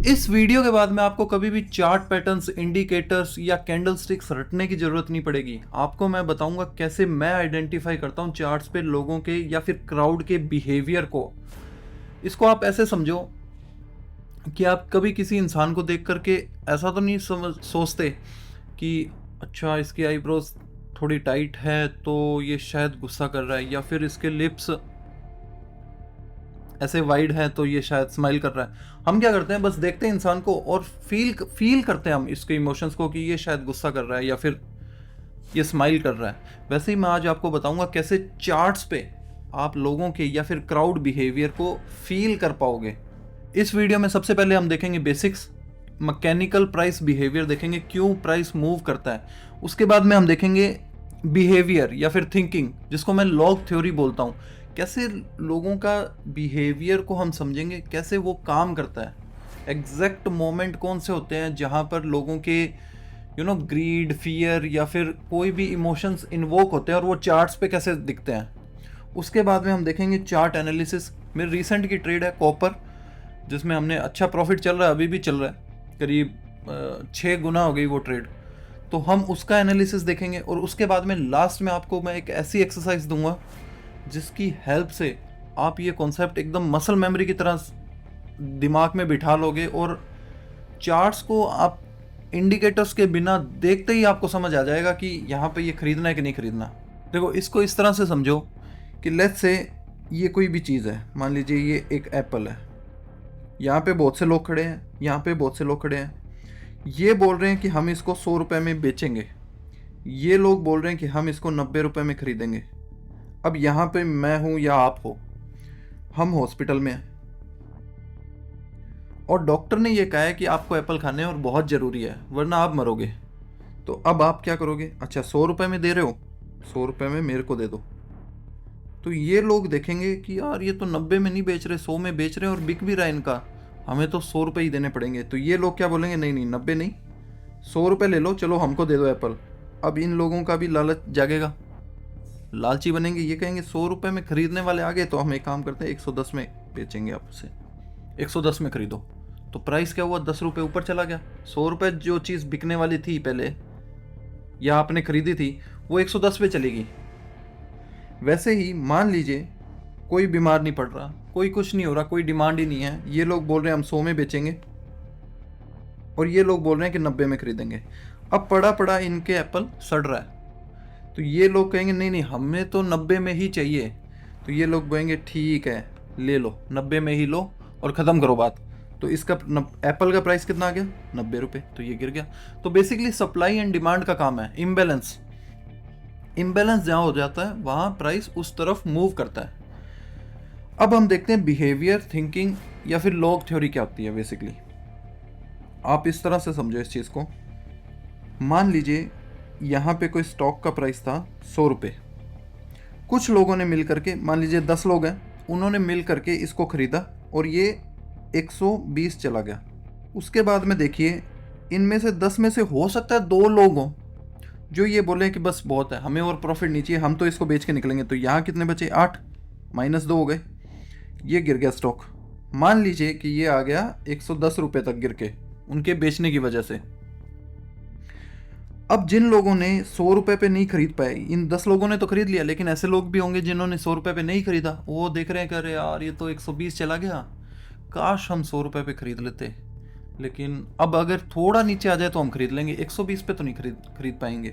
इस वीडियो के बाद में आपको कभी भी चार्ट पैटर्न्स, इंडिकेटर्स या कैंडल स्टिक्स रटने की जरूरत नहीं पड़ेगी। आपको मैं बताऊंगा कैसे मैं आइडेंटिफाई करता हूं चार्ट्स पे लोगों के या फिर क्राउड के बिहेवियर को। इसको आप ऐसे समझो कि आप कभी किसी इंसान को देख करके ऐसा तो नहीं सोचते कि अच्छा इसकी आईब्रोज थोड़ी टाइट है तो ये शायद गुस्सा कर रहा है, या फिर इसके लिप्स ऐसे वाइड है तो ये शायद स्माइल कर रहा है। हम क्या करते हैं, बस देखते हैं इंसान को और फील करते हैं हम इसके इमोशंस को कि ये शायद गुस्सा कर रहा है या फिर ये स्माइल कर रहा है। वैसे ही मैं आज आपको बताऊंगा कैसे चार्ट्स पे आप लोगों के या फिर क्राउड बिहेवियर को फील कर पाओगे। इस वीडियो में सबसे पहले हम देखेंगे बेसिक्स, मैकेनिकल प्राइस बिहेवियर देखेंगे, क्यों प्राइस मूव करता है। उसके बाद में हम देखेंगे बिहेवियर या फिर थिंकिंग, जिसको मैं लॉग थ्योरी बोलता हूँ। कैसे लोगों का बिहेवियर को हम समझेंगे, कैसे वो काम करता है। एग्जैक्ट मोमेंट कौन से होते हैं जहाँ पर लोगों के ग्रीड, फियर या फिर कोई भी इमोशंस इन्वोक होते हैं और वो चार्ट्स पे कैसे दिखते हैं। उसके बाद में हम देखेंगे चार्ट एनालिसिस। मेरी रिसेंट की ट्रेड है कॉपर, जिसमें हमने अच्छा प्रॉफिट चल रहा है, अभी भी चल रहा है, करीब 6 गुना हो गई वो ट्रेड। तो हम उसका एनालिसिस देखेंगे और उसके बाद में लास्ट में आपको मैं एक ऐसी एक्सरसाइज दूंगा जिसकी हेल्प से आप ये कॉन्सेप्ट एकदम मसल मेमोरी की तरह दिमाग में बिठा लोगे और चार्ट्स को आप इंडिकेटर्स के बिना देखते ही आपको समझ आ जाएगा कि यहाँ पे ये खरीदना है कि नहीं खरीदना। देखो, इसको इस तरह से समझो कि लेट्स से ये कोई भी चीज़ है, मान लीजिए ये एक एप्पल है। यहाँ पे बहुत से लोग खड़े हैं, यहाँ पे बहुत से लोग खड़े हैं। ये बोल रहे हैं कि हम इसको 100 रुपये में बेचेंगे, ये लोग बोल रहे हैं कि हम इसको 90 रुपये में खरीदेंगे। अब यहाँ पे मैं हूँ या आप हो, हम हॉस्पिटल में हैं और डॉक्टर ने ये कहा है कि आपको एप्पल खाने और बहुत ज़रूरी है वरना आप मरोगे। तो अब आप क्या करोगे? अच्छा, 100 रुपये में दे रहे हो, 100 रुपये में मेरे को दे दो। तो ये लोग देखेंगे कि यार ये तो 90 में नहीं बेच रहे, 100 में बेच रहे हैं और बिक भी रहा है इनका, हमें तो 100 रुपये ही देने पड़ेंगे। तो ये लोग क्या बोलेंगे? नहीं नहीं, 90 नहीं, 100 रुपये ले लो, चलो हमको दे दो एप्पल। अब इन लोगों का भी लालच जागेगा, लालची बनेंगे। ये कहेंगे 100 रुपये में खरीदने वाले आ गए तो हम एक काम करते हैं 110 में बेचेंगे आपसे, 110 में खरीदो। तो प्राइस क्या हुआ? 10 रुपये ऊपर चला गया। 100 रुपये जो चीज़ बिकने वाली थी पहले या आपने खरीदी थी वो 110 पे चलेगी। वैसे ही मान लीजिए कोई बीमार नहीं पड़ रहा, कोई कुछ नहीं हो रहा, कोई डिमांड ही नहीं है, ये लोग बोल रहे हैं हम 100 में बेचेंगे और ये लोग बोल रहे हैं कि 90 में खरीदेंगे। अब पड़ा पड़ा इनके एप्पल सड़ रहा है, तो ये लोग कहेंगे नहीं नहीं हमें तो 90 में ही चाहिए। तो ये लोग बोलेंगे ठीक है ले लो, 90 में ही लो और ख़त्म करो बात। तो इसका एप्पल का प्राइस कितना आ गया? 90 रुपये। तो ये गिर गया। तो बेसिकली सप्लाई एंड डिमांड का काम है। इम्बैलेंस जहाँ हो जाता है वहाँ प्राइस उस तरफ मूव करता है। अब हम देखते हैं बिहेवियर, थिंकिंग या फिर लॉग थ्योरी क्या होती है। बेसिकली आप इस तरह से समझो इस चीज़ को। मान लीजिए यहाँ पे कोई स्टॉक का प्राइस था 100 रुपये। कुछ लोगों ने मिल करके, मान लीजिए 10 लोग हैं, उन्होंने मिल करके इसको ख़रीदा और ये 120 चला गया। उसके बाद में देखिए इनमें से 10 में से हो सकता है 2 लोग हों जो ये बोले कि बस बहुत है, हमें और प्रॉफिट नहीं चाहिए, हम तो इसको बेच के निकलेंगे। तो यहाँ कितने बचे? 8 -2 हो गए, ये गिर गया स्टॉक। मान लीजिए कि ये आ गया 110 रुपये तक गिर के उनके बेचने की वजह से। अब जिन लोगों ने 100 रुपये पे नहीं खरीद पाए, इन 10 लोगों ने तो खरीद लिया, लेकिन ऐसे लोग भी होंगे जिन्होंने 100 रुपये पे नहीं खरीदा। वो देख रहे हैं कि अरे यार ये तो 120 चला गया, काश हम 100 रुपये पे खरीद लेते। लेकिन अब अगर थोड़ा नीचे आ जाए तो हम खरीद लेंगे, 120 पे तो नहीं खरीद पाएंगे।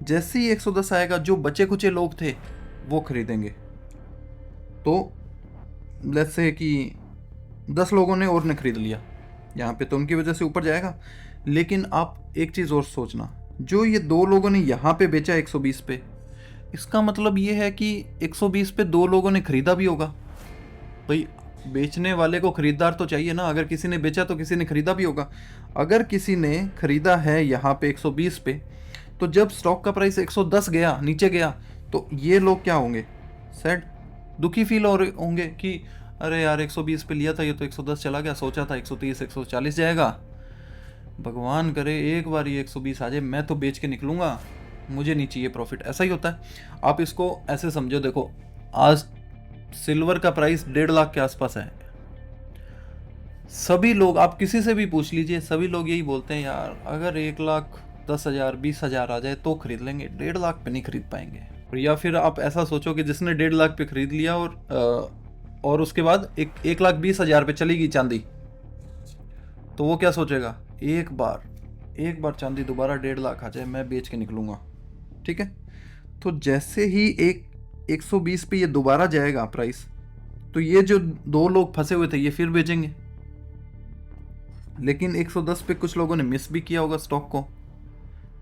जैसे ही 110 आएगा जो बचे कुचे लोग थे वो खरीदेंगे। तो लेट्स से कि 10 लोगों ने और ने खरीद लिया यहाँ पे, तो उनकी वजह से ऊपर जाएगा। लेकिन आप एक चीज़ और सोचना, जो ये 2 लोगों ने यहाँ पे बेचा 120 पे, इसका मतलब ये है कि 120 पे 2 लोगों ने खरीदा भी होगा। भाई बेचने वाले को खरीदार तो चाहिए ना, अगर किसी ने बेचा तो किसी ने खरीदा भी होगा। अगर किसी ने खरीदा है यहाँ पे 120 पे, तो जब स्टॉक का प्राइस 110 गया, नीचे गया, तो ये लोग क्या होंगे? सैड, दुखी फील होंगे कि अरे यार 120 पे लिया था, ये तो 110 चला गया, सोचा था 130 140 जाएगा, भगवान करे एक बार ये 120 आ जाए, मैं तो बेच के निकलूँगा, मुझे नहीं चाहिए प्रॉफिट। ऐसा ही होता है। आप इसको ऐसे समझो, देखो आज सिल्वर का प्राइस 1.5 लाख के आसपास है। सभी लोग, आप किसी से भी पूछ लीजिए, सभी लोग यही बोलते हैं यार अगर 1,10,000 20,000 आ जाए तो खरीद लेंगे, 1.5 लाख पे नहीं खरीद पाएंगे। और या फिर आप ऐसा सोचो कि जिसने 1.5 लाख पे खरीद लिया और उसके बाद 1,20,000 पे चली गई चांदी, तो वो क्या सोचेगा, एक बार चांदी दोबारा 1.5 लाख आ जाए मैं बेच के निकलूंगा। ठीक है, तो जैसे ही 120 पे ये दोबारा जाएगा प्राइस, तो ये जो दो लोग फंसे हुए थे ये फिर बेचेंगे। लेकिन 110 पे कुछ लोगों ने मिस भी किया होगा स्टॉक को,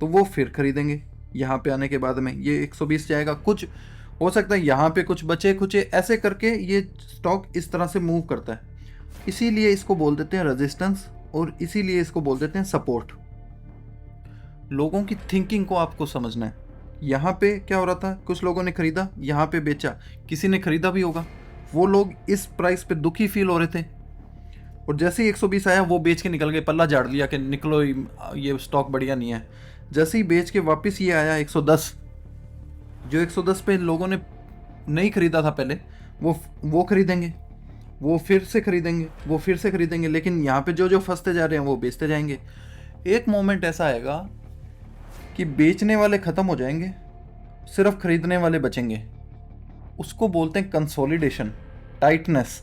तो वो फिर खरीदेंगे। यहाँ पे आने के बाद में ये 120 जाएगा, कुछ हो सकता है यहाँ पे कुछ बचे कुछ, ऐसे करके ये स्टॉक इस तरह से मूव करता है। इसीलिए इसको बोल देते हैं रेजिस्टेंस, और इसीलिए इसको बोल देते हैं सपोर्ट। लोगों की थिंकिंग को आपको समझना है। यहाँ पे क्या हो रहा था, कुछ लोगों ने खरीदा, यहाँ पे बेचा, किसी ने खरीदा भी होगा, वो लोग इस प्राइस पे दुखी फील हो रहे थे, और जैसे ही 120 आया वो बेच के निकल गए, पल्ला झाड़ लिया कि निकलो ये स्टॉक बढ़िया नहीं है। जैसे ही बेच के वापस ये आया 110, जो 110 पे लोगों ने नहीं खरीदा था पहले, वो खरीदेंगे, वो फिर से खरीदेंगे, वो फिर से खरीदेंगे। लेकिन यहाँ पे जो जो फंसते जा रहे हैं वो बेचते जाएंगे। एक मोमेंट ऐसा आएगा कि बेचने वाले खत्म हो जाएंगे, सिर्फ खरीदने वाले बचेंगे। उसको बोलते हैं कंसोलिडेशन, टाइटनेस।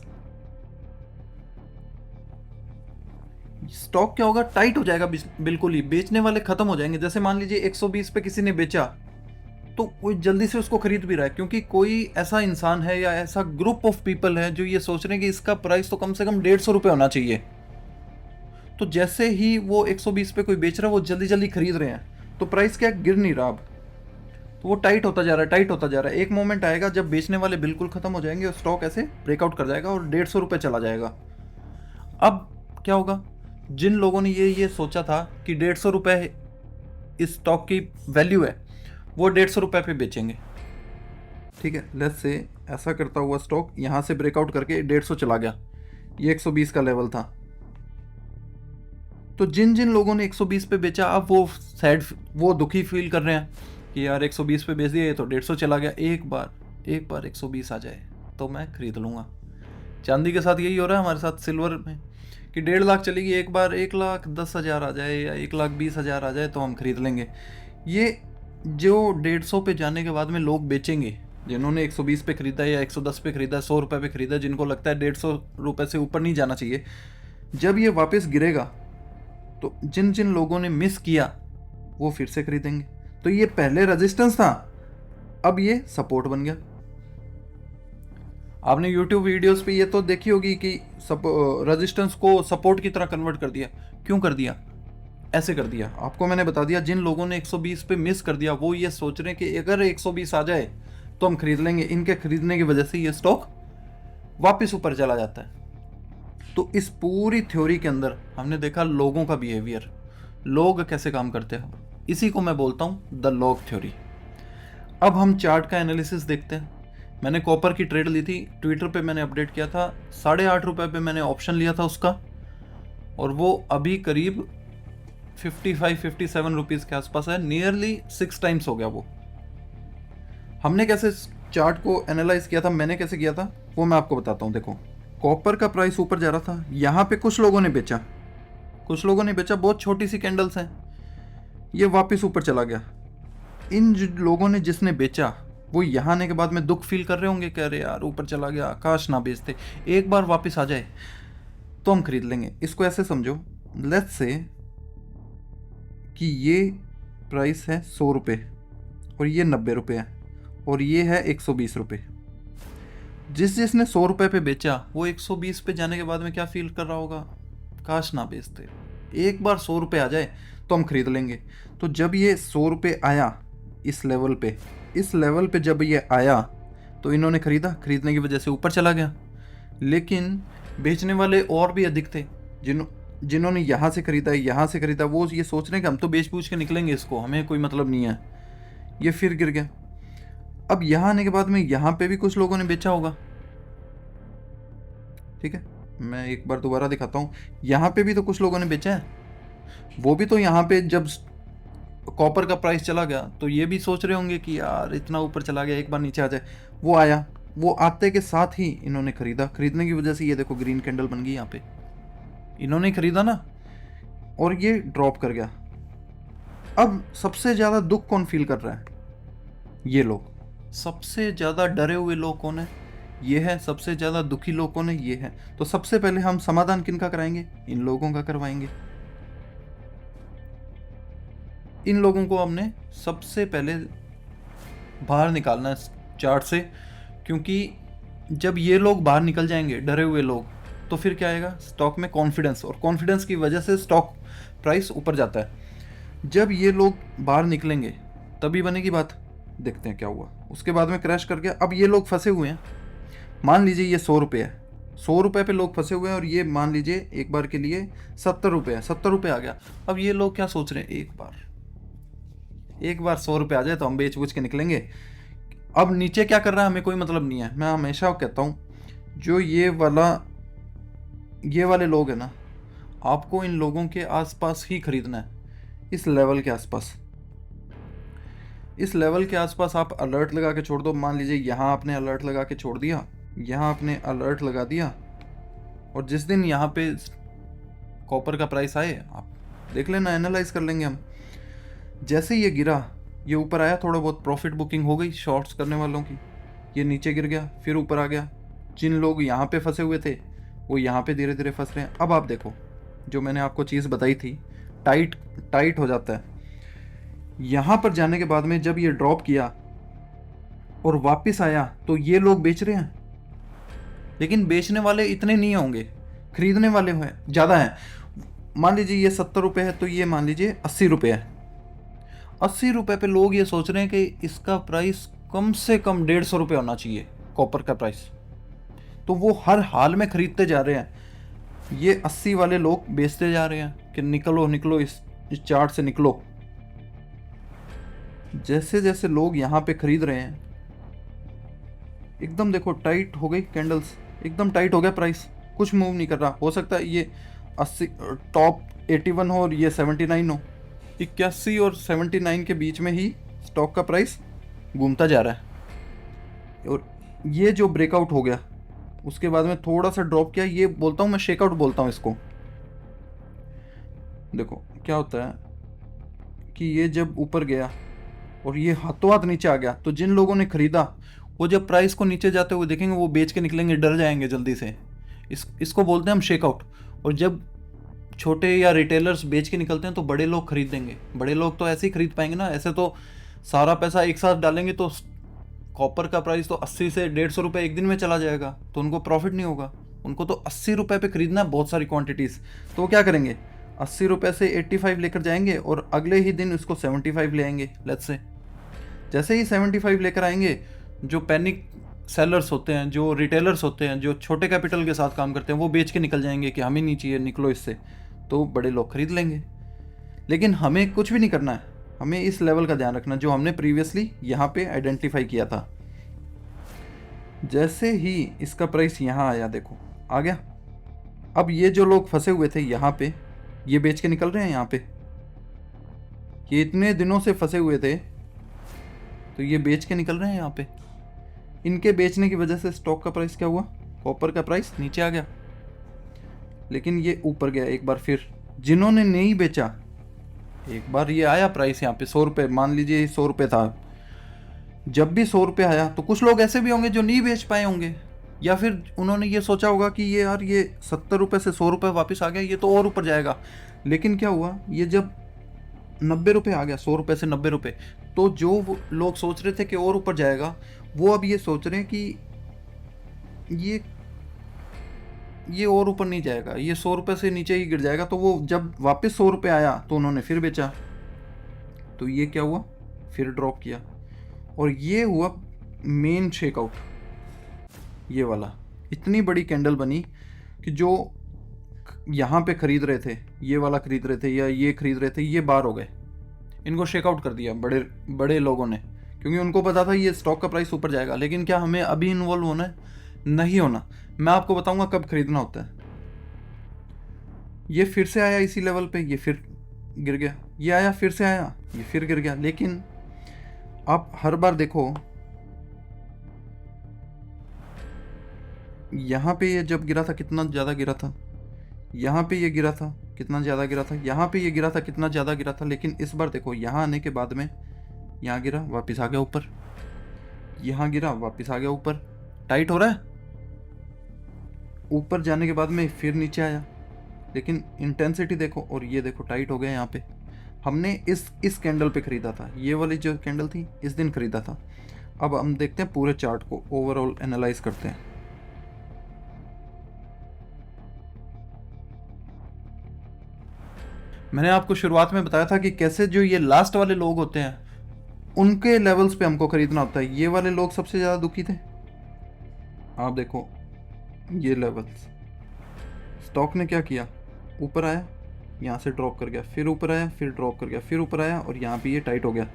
स्टॉक क्या होगा, टाइट हो जाएगा बिल्कुल ही, बेचने वाले खत्म हो जाएंगे। जैसे मान लीजिए 120 पे किसी ने बेचा, तो कोई जल्दी से उसको खरीद भी रहा है, क्योंकि कोई ऐसा इंसान है या ऐसा ग्रुप ऑफ पीपल है जो ये सोच रहे हैं कि इसका प्राइस तो कम से कम 150 रुपये होना चाहिए। तो जैसे ही वो 120 पे कोई बेच रहा है वो जल्दी जल्दी खरीद रहे हैं, तो प्राइस क्या गिर नहीं रहा अब, तो वो टाइट होता जा रहा है, टाइट होता जा रहा है। एक मोमेंट आएगा जब बेचने वाले बिल्कुल खत्म हो जाएंगे और स्टॉक ऐसे ब्रेकआउट कर जाएगा और 150 रुपये चला जाएगा। अब क्या होगा, जिन लोगों ने ये सोचा था कि 150 रुपये इस स्टॉक की वैल्यू है, वो 150 रुपये पे बेचेंगे। ठीक है, लेट्स से ऐसा करता हुआ स्टॉक यहाँ से ब्रेकआउट करके 150 चला गया, ये 120 का लेवल था। तो जिन जिन लोगों ने 120 पे बेचा, अब वो दुखी फील कर रहे हैं कि यार 120 पे बेच दिया, ये तो 150 चला गया, एक बार 120 आ जाए तो मैं खरीद लूँगा। चांदी के साथ यही हो रहा है हमारे साथ, सिल्वर में, कि 1.5 लाख चलेगी, एक बार 1,10,000 आ जाए या 1,20,000 आ जाए तो हम खरीद लेंगे। ये जो 150 पे जाने के बाद में लोग बेचेंगे, जिन्होंने 120 पे खरीदा या 110 पे खरीदा, 100 रुपये पे खरीदा, जिनको लगता है 150 रुपये से ऊपर नहीं जाना चाहिए, जब ये वापस गिरेगा तो जिन जिन लोगों ने मिस किया वो फिर से खरीदेंगे। तो ये पहले रेजिस्टेंस था, अब ये सपोर्ट बन गया। आपने YouTube वीडियोस पे ये तो देखी होगी कि रेजिस्टेंस को सपोर्ट की तरह कन्वर्ट कर दिया। क्यों कर दिया, ऐसे कर दिया, आपको मैंने बता दिया। जिन लोगों ने 120 पे मिस कर दिया वो ये सोच रहे हैं कि अगर 120 आ जाए तो हम खरीद लेंगे। इनके खरीदने की वजह से ये स्टॉक वापस ऊपर चला जाता है। तो इस पूरी थ्योरी के अंदर हमने देखा लोगों का बिहेवियर, लोग कैसे काम करते हैं, इसी को मैं बोलता हूँ द लॉग थ्योरी। अब हम चार्ट का एनालिसिस देखते हैं। मैंने कॉपर की ट्रेड ली थी, ट्विटर पे मैंने अपडेट किया था, 8.5 रुपये पे मैंने ऑप्शन लिया था उसका, और वो अभी करीब 55-57 रुपीज़ के आसपास है, नियरली 6 टाइम्स हो गया वो। हमने कैसे चार्ट को एनालाइज किया था, मैंने कैसे किया था वो मैं आपको बताता हूँ। देखो, कॉपर का प्राइस ऊपर जा रहा था, यहाँ पे कुछ लोगों ने बेचा, बहुत छोटी सी कैंडल्स हैं, ये वापस ऊपर चला गया। इन लोगों ने जिसने बेचा वो यहाँ आने के बाद में दुख फील कर रहे होंगे, कह रहे यार ऊपर चला गया, काश ना बेचते, एक बार वापस आ जाए तो हम खरीद लेंगे। इसको ऐसे समझो, लेट्स से कि ये प्राइस है 100 रुपये और ये 90 रुपये है और ये है 120 रुपये। जिसने 100 रुपये पे बेचा वो 120 पे जाने के बाद में क्या फील कर रहा होगा, काश ना बेचते, एक बार 100 रुपये आ जाए तो हम खरीद लेंगे। तो जब ये 100 रुपये आया इस लेवल पे जब ये आया तो इन्होंने खरीदा, खरीदने की वजह से ऊपर चला गया। लेकिन बेचने वाले और भी अधिक थे, जिन्होंने यहाँ से खरीदा, वो ये सोच रहे हैं कि हम तो बेच पूछ के निकलेंगे इसको, हमें कोई मतलब नहीं है, ये फिर गिर गया। अब यहाँ आने के बाद में यहाँ पे भी कुछ लोगों ने बेचा होगा। ठीक है, मैं एक बार दोबारा दिखाता हूँ, यहाँ पे भी तो कुछ लोगों ने बेचा है, वो भी तो यहाँ पे जब कॉपर का प्राइस चला गया तो ये भी सोच रहे होंगे कि यार इतना ऊपर चला गया, एक बार नीचे आ जाए। वो आया, वो आते के साथ ही इन्होंने खरीदा, खरीदने की वजह से ये देखो ग्रीन कैंडल बन गई यहाँ पे। इन्होंने खरीदा ना और ये ड्रॉप कर गया। अब सबसे ज़्यादा दुख कौन फील कर रहा है? ये लोग। सबसे ज़्यादा डरे हुए लोग कौन है? ये है। सबसे ज़्यादा दुखी लोग कौन है? ये है। तो सबसे पहले हम समाधान किनका कराएंगे? इन लोगों का करवाएंगे। इन लोगों को हमने सबसे पहले बाहर निकालना है चार्ट से, क्योंकि जब ये लोग बाहर निकल जाएंगे, डरे हुए लोग, तो फिर क्या आएगा? स्टॉक में कॉन्फिडेंस, और कॉन्फिडेंस की वजह से स्टॉक प्राइस ऊपर जाता है। जब ये लोग बाहर निकलेंगे तभी बनेगी बात। देखते हैं क्या हुआ। उसके बाद में क्रैश कर गया। अब ये लोग फंसे हुए हैं। मान लीजिए ये 100 रुपये है, 100 रुपये पे लोग फंसे हुए हैं, और ये मान लीजिए एक बार के लिए 70 रुपये है, 70 रुपये आ गया। अब ये लोग क्या सोच रहे हैं? एक बार 100 रुपये आ जाए तो हम बेच बूझ के निकलेंगे। अब नीचे क्या कर रहा है हमें कोई मतलब नहीं है। मैं हमेशा कहता हूँ, जो ये वाले लोग हैं ना, आपको इन लोगों के आसपास ही खरीदना है। इस लेवल के आसपास, इस लेवल के आसपास आप अलर्ट लगा के छोड़ दो। मान लीजिए यहाँ आपने अलर्ट लगा के छोड़ दिया, यहाँ आपने अलर्ट लगा दिया, और जिस दिन यहाँ पे कॉपर का प्राइस आए, आप देख लेना, एनालाइज कर लेंगे हम। जैसे ये गिरा, ये ऊपर आया, थोड़ा बहुत प्रॉफिट बुकिंग हो गई शॉर्ट्स करने वालों की। ये नीचे गिर गया, फिर ऊपर आ गया। जिन लोग यहाँ पे फंसे हुए थे वो यहाँ पे धीरे धीरे फंस रहे हैं। अब आप देखो, जो मैंने आपको चीज़ बताई थी, टाइट हो जाता है। यहाँ पर जाने के बाद में जब ये ड्रॉप किया और वापस आया, तो ये लोग बेच रहे हैं, लेकिन बेचने वाले इतने नहीं होंगे, खरीदने वाले हैं ज़्यादा हैं। मान लीजिए ये 70 रुपये है, तो ये मान लीजिए 80 रुपये है। 80 रुपये पे लोग ये सोच रहे हैं कि इसका प्राइस कम से कम 150 रुपये होना चाहिए, कॉपर का प्राइस। तो वो हर हाल में खरीदते जा रहे हैं। ये 80 वाले लोग बेचते जा रहे हैं कि निकलो निकलो, इस चार्ट से निकलो। जैसे जैसे लोग यहाँ पे खरीद रहे हैं, एकदम देखो टाइट हो गई कैंडल्स, एकदम टाइट हो गया प्राइस, कुछ मूव नहीं कर रहा। हो सकता है ये 80 टॉप 81 हो और ये 79 हो। 81 और 79 के बीच में ही स्टॉक का प्राइस घूमता जा रहा है। और ये जो ब्रेकआउट हो गया, उसके बाद में थोड़ा सा ड्रॉप किया, ये बोलता हूँ मैं शेकआउट बोलता हूँ इसको। देखो क्या होता है कि ये जब ऊपर गया और ये हाथों हाथ नीचे आ गया, तो जिन लोगों ने खरीदा, वो जब प्राइस को नीचे जाते हुए देखेंगे, वो बेच के निकलेंगे, डर जाएंगे जल्दी से। इसको बोलते हैं हम शेकआउट। और जब छोटे या रिटेलर्स बेच के निकलते हैं, तो बड़े लोग खरीद देंगे। बड़े लोग तो ऐसे ही खरीद पाएंगे ना, ऐसे तो सारा पैसा एक साथ डालेंगे तो कॉपर का प्राइस तो 80 से 150 रुपये एक दिन में चला जाएगा, तो उनको प्रॉफिट नहीं होगा। उनको तो 80 रुपये पे खरीदना है, बहुत सारी क्वांटिटीज़। तो वो क्या करेंगे? 80 रुपये से 85 लेकर जाएंगे और अगले ही दिन उसको 75 ले आएंगे, लेट्स से। जैसे ही 75 लेकर आएंगे, जो पैनिक सेलर्स होते हैं, जो रिटेलर्स होते हैं, जो छोटे कैपिटल के साथ काम करते हैं, वो बेच के निकल जाएंगे कि हमें नहीं चाहिए, निकलो इससे। तो बड़े लोग खरीद लेंगे। लेकिन हमें कुछ भी नहीं करना है, हमें इस लेवल का ध्यान रखना जो हमने प्रीवियसली यहाँ पे आइडेंटिफाई किया था। जैसे ही इसका प्राइस यहाँ आया, देखो आ गया। अब ये जो लोग फंसे हुए थे यहाँ पे, ये बेच के निकल रहे हैं यहाँ पे। ये इतने दिनों से फंसे हुए थे, तो ये बेच के निकल रहे हैं यहाँ पे। इनके बेचने की वजह से स्टॉक का प्राइस क्या हुआ? कॉपर का प्राइस नीचे आ गया, लेकिन ये ऊपर गया एक बार फिर। जिन्होंने नहीं बेचा, एक बार ये आया प्राइस यहाँ पे 100 रुपये, मान लीजिए 100 रुपये था। जब भी 100 रुपये आया, तो कुछ लोग ऐसे भी होंगे जो नहीं बेच पाए होंगे, या फिर उन्होंने ये सोचा होगा कि ये यार ये 70 रुपये से 100 रुपये वापस आ गया, ये तो और ऊपर जाएगा। लेकिन क्या हुआ, ये जब 90 रुपये आ गया, 100 रुपये से 90 रुपये, तो जो लोग सोच रहे थे कि और ऊपर जाएगा, वो अब ये सोच रहे हैं कि ये और ऊपर नहीं जाएगा, ये 100 रुपये से नीचे ही गिर जाएगा। तो वो जब वापस 100 रुपये आया, तो उन्होंने फिर बेचा। तो ये क्या हुआ, फिर ड्रॉप किया, और ये हुआ मेन शेकआउट। ये वाला इतनी बड़ी कैंडल बनी कि जो यहाँ पे खरीद रहे थे, ये वाला खरीद रहे थे या ये खरीद रहे थे, ये बाहर हो गए। इनको शेकआउट कर दिया बड़े बड़े लोगों ने, क्योंकि उनको पता था ये स्टॉक का प्राइस ऊपर जाएगा। लेकिन क्या हमें अभी इन्वॉल्व होना है? नहीं होना। मैं आपको बताऊंगा कब खरीदना होता है। ये फिर से आया इसी लेवल पे, ये फिर गिर गया, ये आया फिर से आया, ये फिर गिर गया। लेकिन आप हर बार देखो, यहाँ पे ये जब गिरा था, कितना ज़्यादा गिरा था, यहाँ पे ये गिरा था, कितना ज़्यादा गिरा था, यहाँ पे ये गिरा था, कितना ज़्यादा गिरा था, लेकिन इस बार देखो यहाँ आने के बाद में यहाँ गिरा, वापस आ गया ऊपर, यहाँ गिरा, वापस आ गया ऊपर, टाइट हो रहा है। ऊपर जाने के बाद में फिर नीचे आया, लेकिन इंटेंसिटी देखो, और ये देखो टाइट हो गया यहाँ पे। हमने इस कैंडल पे खरीदा था, ये वाली जो कैंडल थी इस दिन खरीदा था। अब हम देखते हैं पूरे चार्ट को, ओवरऑल एनालाइज करते हैं। मैंने आपको शुरुआत में बताया था कि कैसे जो ये लास्ट वाले लोग होते हैं उनके लेवल्स पे हमको खरीदना होता है। ये वाले लोग सबसे ज़्यादा दुखी थे। आप देखो ये लेवल्स, स्टॉक ने क्या किया, ऊपर आया, यहाँ से ड्रॉप कर गया, फिर ऊपर आया, फिर ड्रॉप कर गया, फिर ऊपर आया, और यहाँ पे ये टाइट हो गया,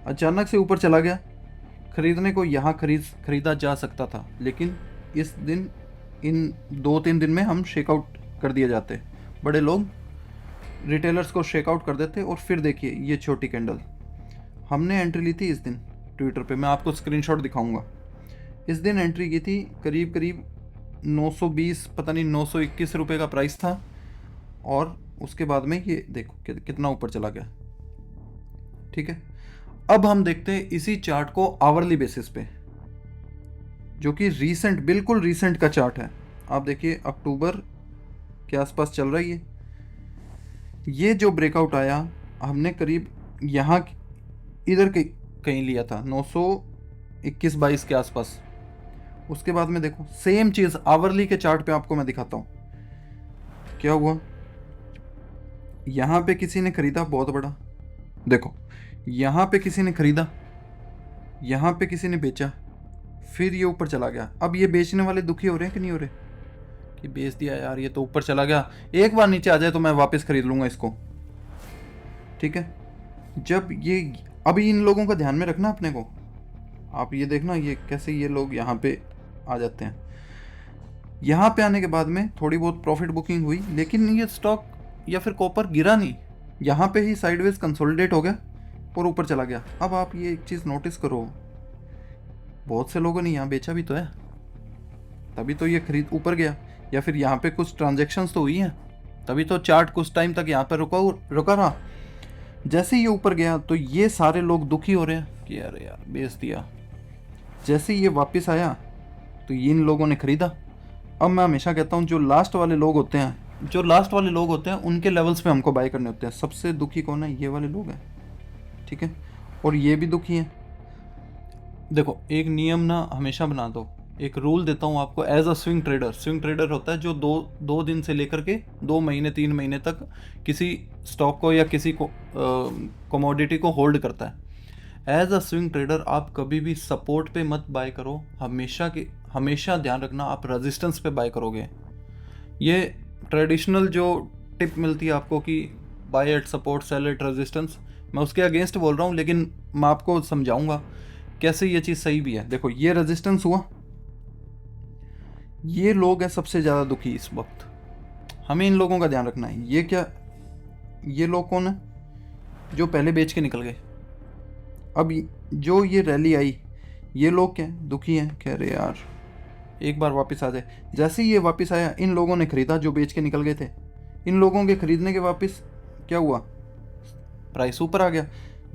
अचानक से ऊपर चला गया। खरीदने को यहाँ खरीदा जा सकता था, लेकिन इस दिन इन 2-3 दिन में हम शेकआउट कर दिए जाते। बड़े लोग रिटेलर्स को शेकआउट कर देते। और फिर देखिए ये छोटी कैंडल, हमने एंट्री ली थी इस दिन ट्विटर पे, मैं आपको स्क्रीनशॉट दिखाऊंगा। इस दिन एंट्री की थी, करीब करीब 920 पता नहीं 921 रुपये का प्राइस था, और उसके बाद में ये देखो कितना ऊपर चला गया। ठीक है, अब हम देखते हैं इसी चार्ट को आवरली बेसिस पे, जो कि रीसेंट, बिल्कुल रीसेंट का चार्ट है। आप देखिए अक्टूबर के आसपास चल रही है। ये जो ब्रेकआउट आया, हमने करीब यहाँ इधर कहीं लिया था 921-22 के आसपास। उसके बाद में देखो सेम चीज़ आवरली के चार्ट पे आपको मैं दिखाता हूँ क्या हुआ। यहाँ पे किसी ने खरीदा बहुत बड़ा, देखो यहाँ पे किसी ने खरीदा, यहाँ पे किसी ने बेचा, फिर ये ऊपर चला गया। अब ये बेचने वाले दुखी हो रहे हैं कि नहीं हो रहे कि बेच दिया यार, ये तो ऊपर चला गया, एक बार नीचे आ जाए तो मैं वापस खरीद लूँगा इसको। ठीक है, जब ये अभी इन लोगों का ध्यान में रखना अपने को। आप ये देखना ये कैसे ये लोग यहाँ पे आ जाते हैं। यहाँ पे आने के बाद में थोड़ी बहुत प्रॉफिट बुकिंग हुई, लेकिन ये स्टॉक या फिर कॉपर गिरा नहीं, यहाँ पे ही साइडवेज कंसोलिडेट हो गया और ऊपर चला गया। अब आप ये एक चीज़ नोटिस करो, बहुत से लोगों ने यहाँ बेचा भी तो है, तभी तो ये खरीद ऊपर गया, या फिर यहाँ पे कुछ ट्रांजैक्शंस तो हुई हैं, तभी तो चार्ट कुछ टाइम तक यहाँ पर रुका रहा। जैसे ही ये ऊपर गया तो ये सारे लोग दुखी हो रहे हैं कि अरे यार बेच दिया। जैसे ही ये वापस आया तो ये इन लोगों ने खरीदा। अब मैं हमेशा कहता हूँ जो लास्ट वाले लोग होते हैं उनके लेवल्स पे हमको बाय करने होते हैं। सबसे दुखी कौन है, ये वाले लोग हैं। ठीक है, और ये भी दुखी हैं। देखो एक नियम ना हमेशा बना दो, एक रूल देता हूँ आपको एज अ स्विंग ट्रेडर होता है जो दो दिन से लेकर के 2 महीने 3 महीने तक किसी स्टॉक को या किसी को कमोडिटी को होल्ड करता है। एज अ स्विंग ट्रेडर आप कभी भी सपोर्ट पे मत बाय करो, हमेशा ध्यान रखना आप रेजिस्टेंस पे बाय करोगे। ये ट्रेडिशनल जो टिप मिलती है आपको कि buy at support sell at resistance, मैं उसके अगेंस्ट बोल रहा हूँ, लेकिन मैं आपको समझाऊंगा कैसे ये चीज़ सही भी है। देखो ये रेजिस्टेंस हुआ, ये लोग हैं सबसे ज़्यादा दुखी इस वक्त, हमें इन लोगों का ध्यान रखना है। ये क्या, ये लोग कौन है जो पहले बेच के निकल गए। अब जो ये रैली आई, ये लोग क्या दुखी हैं, कह रहे यार एक बार वापस आ जाए। जैसे ही ये वापस आया इन लोगों ने खरीदा जो बेच के निकल गए थे। इन लोगों के खरीदने के वापस क्या हुआ, प्राइस ऊपर आ गया।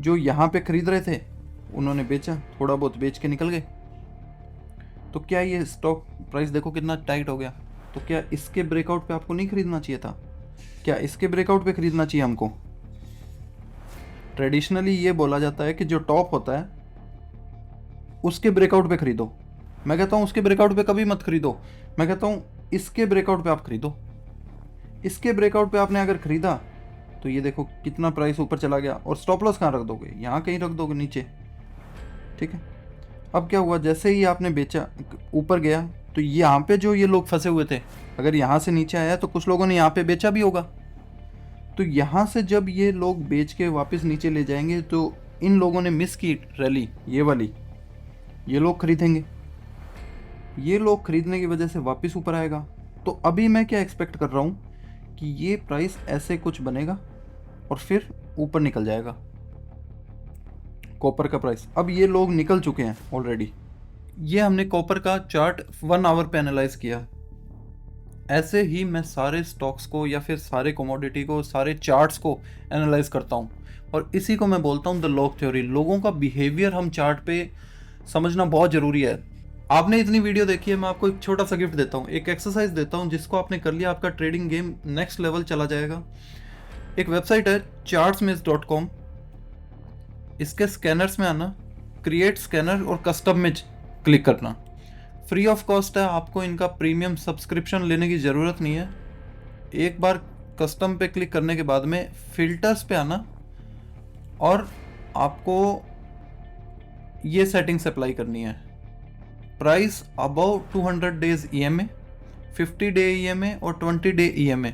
जो यहाँ पे खरीद रहे थे उन्होंने बेचा, थोड़ा बहुत बेच के निकल गए। तो क्या ये स्टॉक प्राइस देखो कितना टाइट हो गया। तो क्या इसके ब्रेकआउट पे आपको नहीं खरीदना चाहिए था, क्या इसके ब्रेकआउट पे खरीदना चाहिए हमको। ट्रेडिशनली ये बोला जाता है कि जो टॉप होता है उसके ब्रेकआउट पे खरीदो। मैं कहता हूँ उसके ब्रेकआउट पे कभी मत खरीदो, मैं कहता हूँ इसके ब्रेकआउट पे आप खरीदो। इसके ब्रेकआउट पे आपने अगर खरीदा तो ये देखो कितना प्राइस ऊपर चला गया, और स्टॉप लॉस कहाँ रख दोगे, यहाँ कहीं रख दोगे नीचे। ठीक है, अब क्या हुआ, जैसे ही आपने बेचा ऊपर गया तो यहाँ पे जो ये लोग फंसे हुए थे, अगर यहाँ से नीचे आया तो कुछ लोगों ने यहाँ पे बेचा भी होगा। तो यहाँ से जब ये लोग बेच के वापस नीचे ले जाएंगे तो इन लोगों ने मिस की रैली ये वाली, ये लोग खरीदेंगे, ये लोग खरीदने की वजह से वापस ऊपर आएगा। तो अभी मैं क्या एक्सपेक्ट कर रहा हूँ कि ये प्राइस ऐसे कुछ बनेगा और फिर ऊपर निकल जाएगा कॉपर का प्राइस। अब ये लोग निकल चुके हैं ऑलरेडी। ये हमने कॉपर का चार्ट 1 आवर पे एनालाइज किया। ऐसे ही मैं सारे स्टॉक्स को या फिर सारे कमोडिटी को, सारे चार्ट्स को एनालाइज करता हूँ, और इसी को मैं बोलता हूँ द लॉग थ्योरी। लोगों का बिहेवियर हम चार्ट पे समझना बहुत ज़रूरी है। आपने इतनी वीडियो देखी है, मैं आपको एक छोटा सा गिफ्ट देता हूँ, एक एक्सरसाइज देता हूँ, जिसको आपने कर लिया आपका ट्रेडिंग गेम नेक्स्ट लेवल चला जाएगा। एक वेबसाइट है chartsmiss.com, इसके स्कैनर्स में आना, क्रिएट स्कैनर और कस्टम में क्लिक करना। फ्री ऑफ कॉस्ट है, आपको इनका प्रीमियम सब्सक्रिप्शन लेने की ज़रूरत नहीं है। एक बार कस्टम पे क्लिक करने के बाद में फिल्टर्स पे आना और आपको ये सेटिंग्स अप्लाई करनी है। Price above 200 days EMA, 50 day EMA और 20 डे EMA।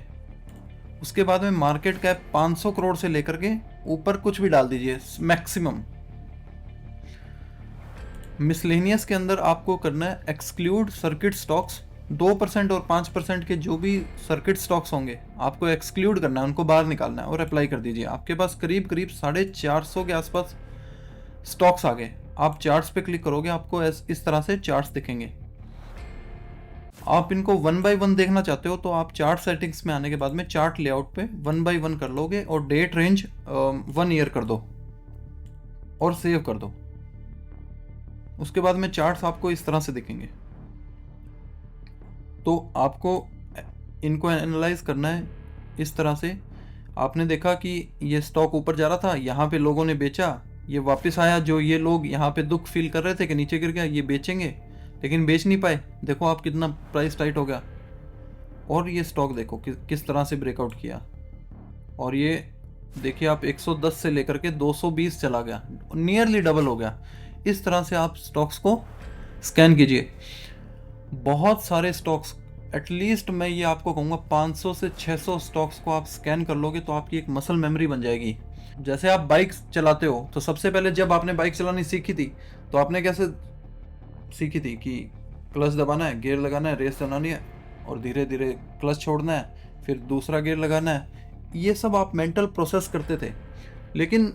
उसके बाद में मार्केट कैप 500 करोड़ से लेकर के ऊपर कुछ भी डाल दीजिए मैक्सिमम। मिसलेनियस के अंदर आपको करना है एक्सक्लूड सर्किट स्टॉक्स। 2% और 5% के जो भी सर्किट स्टॉक्स होंगे आपको एक्सक्लूड करना है, उनको बाहर निकालना है और अप्लाई कर दीजिए। आपके पास करीब करीब 450 के आसपास स्टॉक्स आ गए। आप चार्ट्स पे क्लिक करोगे, आपको इस तरह से चार्ट्स दिखेंगे। आप इनको 1 बाय 1 देखना चाहते हो तो आप चार्ट सेटिंग्स में आने के बाद में चार्ट लेआउट पे 1 बाय 1 कर लोगे और डेट रेंज 1 ईयर कर दो और सेव कर दो। उसके बाद में चार्ट्स आपको इस तरह से दिखेंगे। तो आपको इनको एनालाइज करना है इस तरह से। आपने देखा कि ये स्टॉक ऊपर जा रहा था, यहाँ पे लोगों ने बेचा, ये वापस आया। जो ये लोग यहाँ पे दुख फील कर रहे थे कि नीचे गिर गया, ये बेचेंगे लेकिन बेच नहीं पाए। देखो आप कितना प्राइस टाइट हो गया। और ये स्टॉक देखो किस तरह से ब्रेकआउट किया। और ये देखिए आप 110 से लेकर के 220 चला गया, नियरली डबल हो गया। इस तरह से आप स्टॉक्स को स्कैन कीजिए। बहुत सारे स्टॉक्स, एटलीस्ट मैं ये आपको कहूँगा 500 से 600 स्टॉक्स को आप स्कैन कर लोगे तो आपकी एक मसल मेमोरी बन जाएगी। जैसे आप बाइक चलाते हो तो सबसे पहले जब आपने बाइक चलानी सीखी थी तो आपने कैसे सीखी थी कि क्लच दबाना है, गियर लगाना है, रेस चलानी है और धीरे धीरे क्लच छोड़ना है, फिर दूसरा गियर लगाना है। ये सब आप मेंटल प्रोसेस करते थे। लेकिन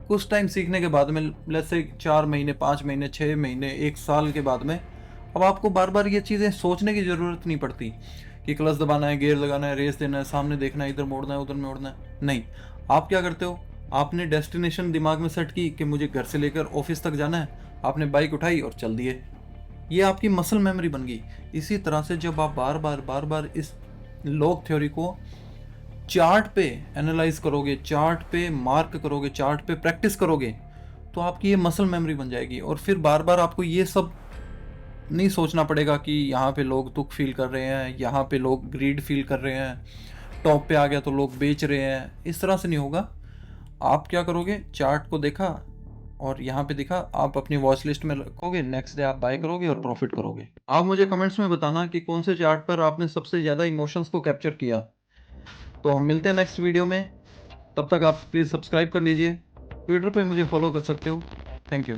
कुछ टाइम सीखने के बाद में, लेट्स से 4 महीने, 5 महीने, 6 महीने, 1 साल के बाद में अब आपको बार बार ये चीज़ें सोचने की ज़रूरत नहीं पड़ती कि क्लच दबाना है, गियर लगाना है, रेस देना है, सामने देखना है, इधर मोड़ना है, उधर मोड़ना है। नहीं, आप क्या करते हो, आपने डेस्टिनेशन दिमाग में सेट की कि मुझे घर से लेकर ऑफिस तक जाना है, आपने बाइक उठाई और चल दिए। ये आपकी मसल मेमोरी बन गई। इसी तरह से जब आप बार बार इस लॉग थ्योरी को चार्ट पे एनालाइज करोगे, चार्ट पे मार्क करोगे, चार्ट पे प्रैक्टिस करोगे, तो आपकी ये मसल मेमोरी बन जाएगी। और फिर बार बार आपको ये सब नहीं सोचना पड़ेगा कि यहाँ पे लोग दुख फील कर रहे हैं, यहाँ पे लोग ग्रीड फील कर रहे हैं, टॉप पे आ गया तो लोग बेच रहे हैं। इस तरह से नहीं होगा। आप क्या करोगे, चार्ट को देखा और यहाँ पे दिखा, आप अपनी वॉच लिस्ट में रखोगे, नेक्स्ट डे आप बाय करोगे और प्रॉफिट करोगे। आप मुझे कमेंट्स में बताना कि कौन से चार्ट पर आपने सबसे ज़्यादा इमोशंस को कैप्चर किया। तो हम मिलते हैं नेक्स्ट वीडियो में। तब तक आप प्लीज़ सब्सक्राइब कर लीजिए। ट्विटर पे मुझे फॉलो कर सकते हो। Thank you.